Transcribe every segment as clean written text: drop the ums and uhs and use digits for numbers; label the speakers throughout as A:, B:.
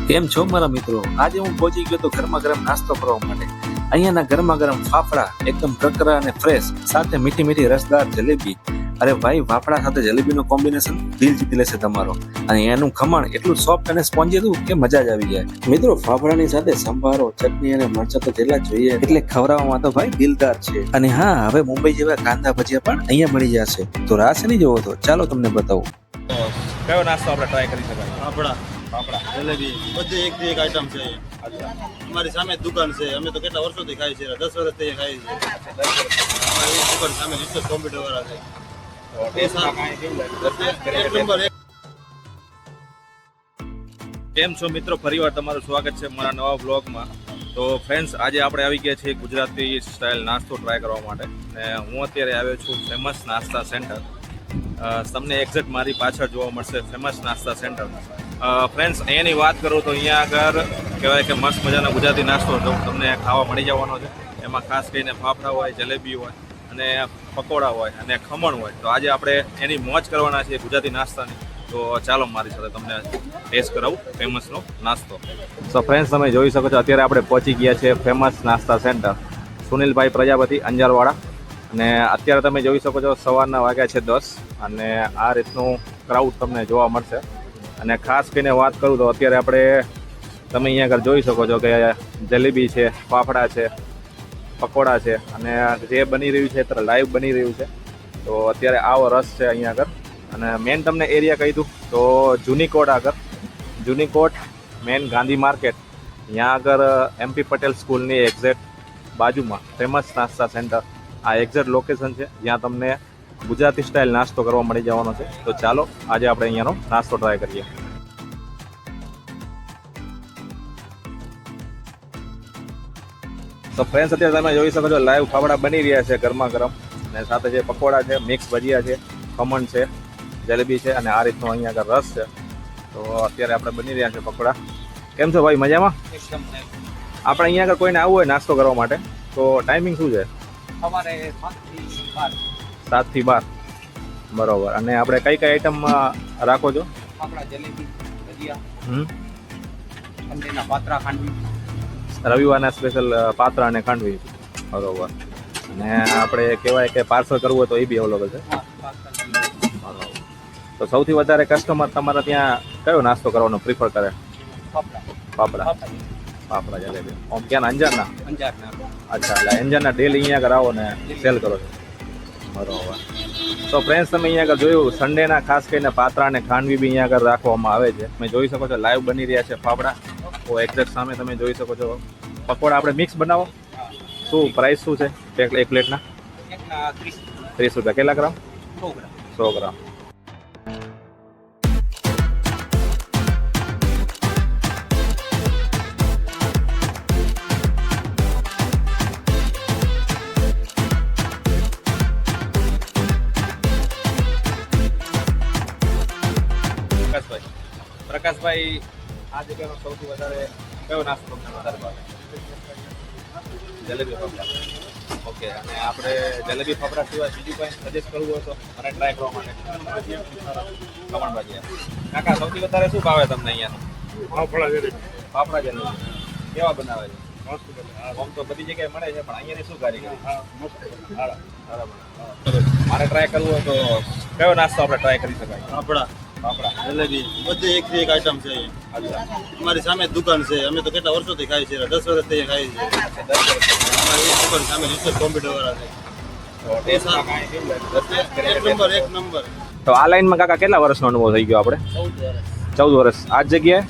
A: કેમ છો મારા મિત્રો? આજે હું પહોંચી ગયો તો ગરમા ગરમ નાસ્તો કરવા માટે. અહીંયાના ગરમા ગરમ ફાફડા એકદમ કકરા અને ફ્રેશ, સાથે મીઠી મીઠી રસદાર જલેબી. અરે ભાઈ, ફાફડા સાથે જલેબીનું કોમ્બિનેશન દિલ જીતી લેશે તમારો. અને એનું ખમણ એટલું સોફ્ટ અને સ્પોન્જી હતું કે મજા જ આવી જાય. મિત્રો, ફાફડાની સાથે સંભારો, ચટણી અને મરચાં તો જેટલા જોઈએ એટલે ખવડાવવામાં તો ભાઈ દિલદાર છે. અને હા, હવે મુંબઈ જેવા કાંદા ભજીયા પણ અહીંયા મળી જશે. તો રાહ નહીં જોવો તો ચાલો તમને બતાવું.
B: કયો નાસ્તો આપણે ટ્રાય કરી શકાય?
C: ફાફડા,
B: ફાફડા.
C: જલેબી, બધી એકથી એક આઈટમ છે.
B: અચ્છા.
C: અમારી સામે જ દુકાન છે. અમે તો કેટલા વર્ષોથી ખાઈએ છીએ, 10 વર્ષથી અહીંયા ખાઈએ છીએ. અમારી દુકાન સામે રિસર્ચ કોમ્પ્યુટર વાળા છે. એક નંબર એક.
B: કેમ છો મિત્રો? ફરીવાર તમારું સ્વાગત છે મારા નવા બ્લોગમાં. તો ફ્રેન્ડ્સ, આજે આપણે આવી ગયા છીએ ગુજરાતી સ્ટાઇલ નાસ્તો ટ્રાય કરવા માટે. અને હું અત્યારે આવ્યો છું ફેમસ નાસ્તા સેન્ટર. તમને એક્ઝેક્ટ મારી પાછળ જોવા મળશે ફેમસ નાસ્તા સેન્ટર. ફ્રેન્ડ્સ, અહીંયાની વાત કરું તો અહીંયા આગળ કહેવાય કે મસ્ત મજાનો ગુજરાતી નાસ્તો તમને ખાવા મળી જવાનો છે. એમાં ખાસ કરીને ફાફડા હોય, જલેબી હોય અને પકોડા હોય અને ખમણ હોય. તો આજે આપણે એની મોજ કરવાના છીએ ગુજરાતી નાસ્તાની. તો ચાલો મારી સાથે તમને ટેસ્ટ કરાવું ફેમસનો નાસ્તો. સો ફ્રેન્ડ્સ, તમે જોઈ શકો છો અત્યારે આપણે પહોંચી ગયા છે ફેમસ નાસ્તા સેન્ટર સુનિલભાઈ પ્રજાપતિ અંજારવાડા. અને અત્યારે તમે જોઈ શકો છો સવારના વાગ્યા છે 10 અને આ રીતનું ક્રાઉડ તમને જોવા મળશે. અને ખાસ કરીને વાત કરું તો અત્યારે આપણે તમે અહીંયા આગળ જોઈ શકો છો કે જલેબી છે, ફાફડા છે, પકોડા છે અને જે બની રહ્યું છે અત્યારે લાઈવ બની રહ્યું છે. તો અત્યારે આવો રસ છે અહીંયા આગળ. અને મેન તમને એરિયા કહી દઉં તો જૂની કોટ આગળ, જૂની કોટ મેન ગાંધી માર્કેટ, ત્યાં આગળ MP પટેલ સ્કૂલની એક્ઝેક્ટ બાજુમાં ફેમસ નાસ્તા સેન્ટર આ એક્ઝેક્ટ લોકેશન છે જ્યાં તમને ગુજરાતી સ્ટાઇલ નાસ્તો કરવા મળી જવાનો છે. તો ચાલો આજે આપણે અહીંયાનો નાસ્તો ટ્રાય કરીએ. તો ફ્રેન્ડ્સ, અત્યારે તમે જોઈ શકો છો લાઈવ ફાફડા બની રહ્યા છે ગરમા ગરમ. અને સાથે જે પકોડા છે, મિક્સ ભજીયા છે, ખમણ છે, જલેબી છે અને આ રીતનો અહીંયા આગળ રસ છે. તો અત્યારે આપણે બની રહ્યા છે પકોડા. કેમ છો ભાઈ, મજામાં? આપણે અહીંયા આગળ કોઈને આવવું હોય નાસ્તો કરવા માટે તો ટાઈમિંગ શું છે?
D: સવારે
B: 7 થી 12. બરોબર. અને આપણે કઈ કઈ આઈટમ રાખો છો?
D: ફાફડા, જલેબી, ભજીયા,
B: હમ
D: ઠંડીના પાત્રા, ખાંડવી.
B: રવિવારના સ્પેશિયલ પાત્રા અને ખાંડવી. બરોબર. અને આપણે કહેવાય કે પાર્સલ કરવું હોય તો એ બી અવેલેબલ છે. બરોબર. તો સૌથી વધારે કસ્ટમર તમારા ત્યાં કયો નાસ્તો કરવાનો પ્રિફર કરે? ફાફડા, ફાફડા જલેબી. આમ ક્યાં અંજારના? અચ્છા, એટલે અંજારના ડેલી અહીંયા આગળ આવો ને સેલ કરો છો. બરોબર. તો ફ્રેન્ડ્સ, તમે અહીંયા આગળ જોયું સન્ડેના ખાસ કરીને પાત્રા અને ખાંડવી બી અહીંયા આગળ રાખવામાં આવે છે. તમે જોઈ શકો છો લાઈવ બની રહ્યા છે ફાફડા. તો એક્ઝેક્ટ સામે તમે જોઈ શકો છો પકોડા. આપણે મિક્સ બનાવો. શું પ્રાઇસ શું છે એક પ્લેટના? 30 રૂપિયા. કેટલા ગ્રામ? 100 ગ્રામ. પ્રકાશભાઈ, આ જગ્યાનો સૌથી વધારે કયો નાસ્તો તમને વધારે ભાવે? જલેબી ફાફડા. ઓકે. અને આપણે જલેબી ફાફડા સિવાય બીજું કંઈ સજેસ્ટ કરવું હોય તો મને ટ્રાય કરવા માટે? ખમણ ભજીયા. કાકા, સૌથી વધારે શું ભાવે તમને અહીંયાનું? ફાફડા જલેબી. કેવા બનાવે છે? આમ તો બધી જગ્યાએ મળે છે પણ અહીંયાની શું કારીગરી? મારે ટ્રાય કરવું હોય તો કયો નાસ્તો આપણે ટ્રાય કરી શકાય?
C: ફાફડા,
B: ફાફડા,
C: જલેબી, બધી એકથી એક આઈટમ છે.
B: અચ્છા.
C: અમારી સામે જ દુકાન છે. અમે તો કેટલા વર્ષોથી ખાઈએ છીએ, 10 વર્ષથી અહીંયા ખાઈએ છીએ. અમારી દુકાન સામે રિસર્ચ કોમ્પ્યુટર વાળા છે. એક નંબર એક નંબર.
B: તો આ લાઈનમાં કાકા કેટલા વર્ષનો અનુભવ થઈ ગયો આપણે? 14 વર્ષ. આ જ જગ્યાએ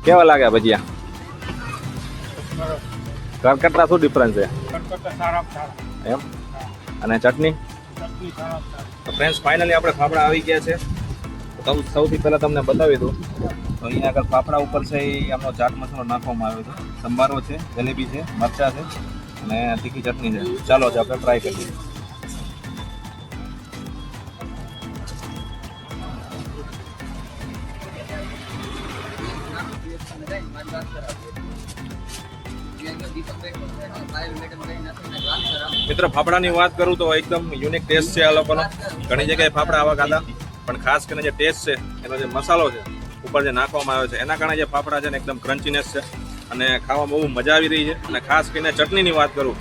B: કેવા લાગ્યા ભજીયા? કરકટલા શું ડિફરન્સ છે એમ? અને ચટણી? તો ફ્રેન્ડ્સ, ફાઇનલી આપણે ફાફડા આવી ગયા છે. તો સૌથી પહેલાં તમને બતાવી દઉં તો અહીંયા આગળ ફાફડા ઉપર છે એ આમનો ચાટ મસાલો નાખવામાં આવ્યો છે, સંભારો છે, જલેબી છે, મરચાં છે અને તીખી ચટણી છે. ચાલો આજે આપણે ટ્રાય કરીએ. મિત્ર ફાફડાની વાત કરું તો એકદમ યુનિક ટેસ્ટ છે આ લોકોનો. ઘણી જગ્યાએ ફાફડા આવા ખાધા, પણ ખાસ કરીને જે ટેસ્ટ છે એનો જે મસાલો છે ઉપર જે નાખવામાં આવ્યો છે એના કારણે જે ફાફડા છે ને એકદમ ક્રન્ચીનેસ છે અને ખાવામાં બહુ મજા આવી રહી છે. અને ખાસ કરીને ચટણીની વાત કરું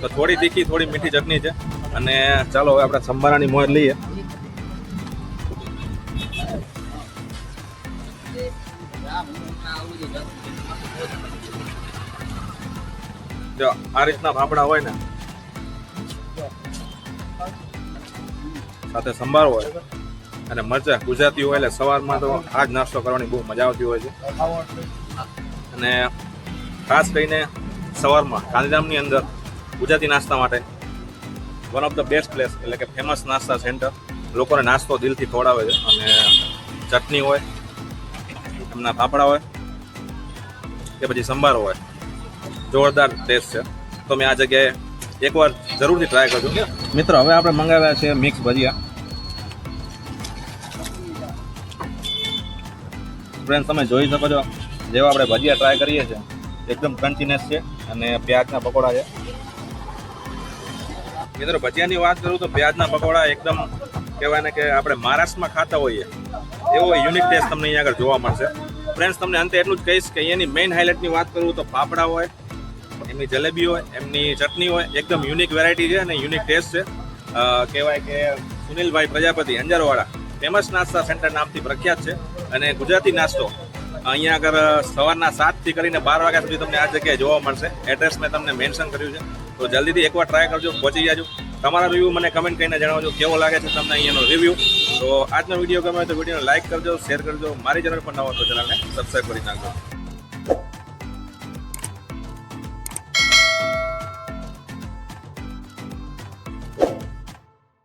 B: તો થોડી તીખી થોડી મીઠી ચટણી છે. અને ચાલો હવે આપણે સંભારાની મોજ લઈએ. જો આ રીતના ફાફડા હોય ને સાથે સંભાર હોય અને મરચાં ગુજરાતી હોય એટલે સવારમાં તો આ જ નાસ્તો કરવાની બહુ મજા આવતી હોય છે. અને ખાસ કરીને સવારમાં ગાંધીધામની અંદર ગુજરાતી નાસ્તા માટે one of the best place એટલે કે ફેમસ નાસ્તા સેન્ટર. લોકોને નાસ્તો દિલથી ખવડાવે છે અને ચટણી હોય, એમના ફાફડા હોય કે પછી સંભારો હોય, જોરદાર ટેસ્ટ છે. તો મેં આ જગ્યાએ એકવાર જરૂરથી ટ્રાય કરજો. મિત્રો હવે આપણે મંગાવ્યા છે મિક્સ ભજીયા. ફ્રેન્ડ તમે જોઈ શકો છો જેવા આપણે ભજીયા ટ્રાય કરીએ છીએ એકદમ ક્રન્ચીનેસ છે અને પ્યાજના પકોડા છે. મિત્રો ભજીયાની વાત કરું તો પ્યાજના પકોડા એકદમ કહેવાય ને કે આપણે મહારાષ્ટ્રમાં ખાતા હોઈએ એવો યુનિક ટેસ્ટ તમને અહીંયા આગળ જોવા મળશે. ફ્રેન્ડ્સ તમને અંતે એટલું જ કહીશ કે અહીંયાની મેઇન હાઇલાઇટની વાત કરું તો ફાફડા હોય, એમની જલેબી હોય, એમની ચટણી હોય, એકદમ યુનિક વેરાયટી છે અને યુનિક ટેસ્ટ છે. કહેવાય કે સુનિલભાઈ પ્રજાપતિ અંજારવાળા ફેમસ નાસ્તા સેન્ટર નામથી પ્રખ્યાત છે. અને ગુજરાતી નાસ્તો અહીંયા આગળ સવારના 7થી કરીને 12 વાગ્યા સુધી તમને આ જગ્યાએ જોવા મળશે. એડ્રેસ મેં તમને મેન્શન કર્યું છે, તો જલ્દીથી એકવાર ટ્રાય કરજો, પહોંચી જાજો. તમારા રિવ્યૂ મને કમેન્ટ કરીને જણાવજો કેવો લાગે છે તમને અહીંયાનો રિવ્યૂ. તો આજનો વિડીયો ગમે તો વિડીયોને લાઇક કરજો, શેર કરજો. મારી ચેનલ પર નવો તો ચેનલને સબસ્ક્રાઈબ કરી નાખજો.